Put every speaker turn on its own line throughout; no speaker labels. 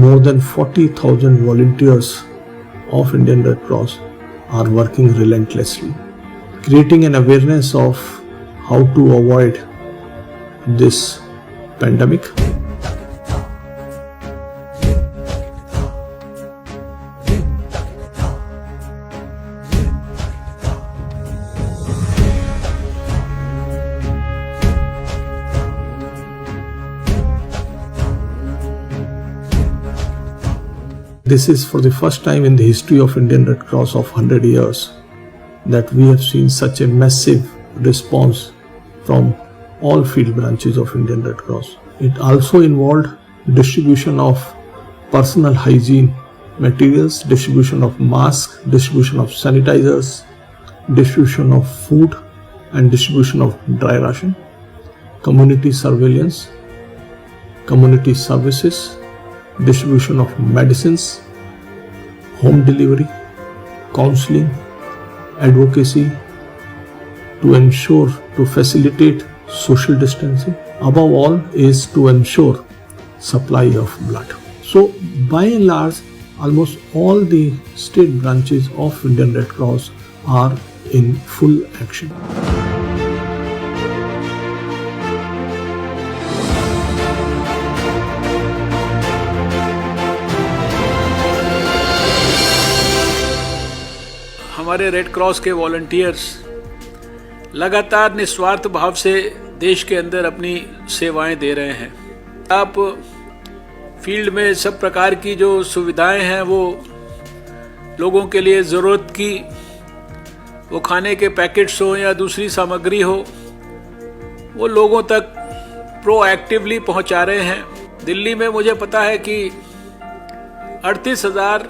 more than 40,000 volunteers of Indian Red Cross are working relentlessly, creating an awareness of how to avoid this pandemic. This is for the first time in the history of Indian Red Cross of 100 years that we have seen such a massive response from all field branches of Indian Red Cross. It also involved distribution of personal hygiene materials, distribution of masks, distribution of sanitizers, distribution of food and distribution of dry ration, community surveillance, community services, distribution of medicines, home delivery, counseling, advocacy to facilitate social distancing. Above all is to ensure supply of blood. So by and large, almost all the state branches of Indian Red Cross are in full action.
हमारे red cross के volunteers लगातार निस्वार्थ भाव से देश के अंदर अपनी सेवाएं दे रहे हैं। आप फील्ड में सब प्रकार की जो सुविधाएं हैं वो लोगों के लिए ज़रूरत की, वो खाने के पैकेट्स हो या दूसरी सामग्री हो, वो लोगों तक प्रोएक्टिवली पहुंचा रहे हैं। दिल्ली में मुझे पता है कि 38,000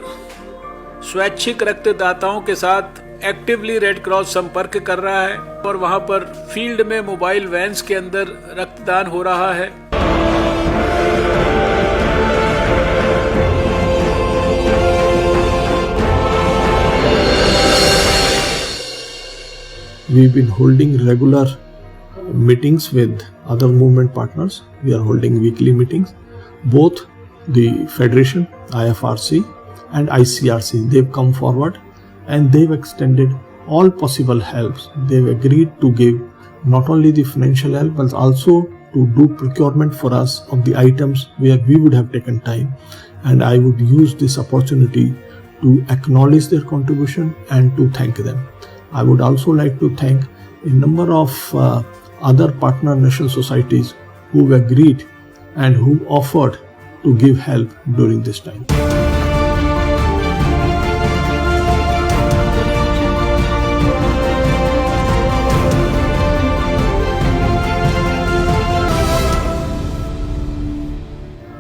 स्वैच्छिक रक्तदाताओं के साथ एक्टिवली रेड क्रॉस संपर्क कर रहा है और वहां पर फील्ड में मोबाइल वैन्स के अंदर रक्तदान हो रहा है।
We've been holding regular meetings with other movement partners. We are holding weekly meetings. Both the Federation, IFRC and ICRC, they've come forward and they've extended all possible helps. They've agreed to give not only the financial help but also to do procurement for us of the items where we would have taken time. And I would use this opportunity to acknowledge their contribution and to thank them. I would also like to thank a number of other partner national societies who agreed and who offered to give help during this time.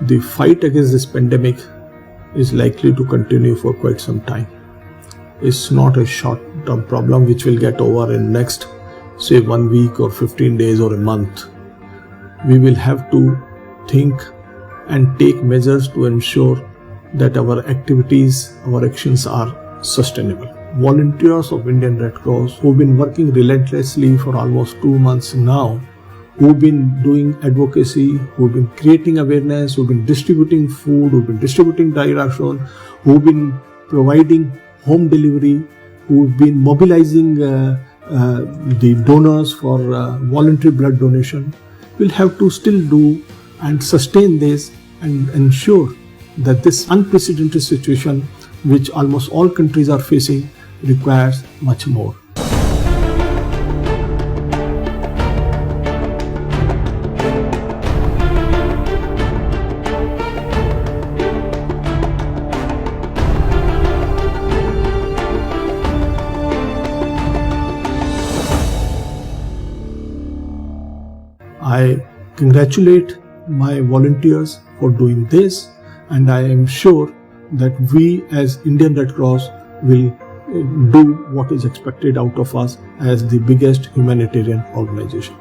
The fight against this pandemic is likely to continue for quite some time. It's not a short-term problem which will get over in next, say, 1 week or 15 days or a month. We will have to think and take measures to ensure that our activities, our actions are sustainable. Volunteers of Indian Red Cross who've been working relentlessly for almost 2 months now, who've been doing advocacy, who've been creating awareness, who've been distributing food, who've been distributing dry ration, who've been providing home delivery, who've been mobilizing the donors for voluntary blood donation, will have to still do and sustain this and ensure that this unprecedented situation which almost all countries are facing requires much more. I congratulate my volunteers for doing this, and I am sure that we as Indian Red Cross will do what is expected out of us as the biggest humanitarian organization.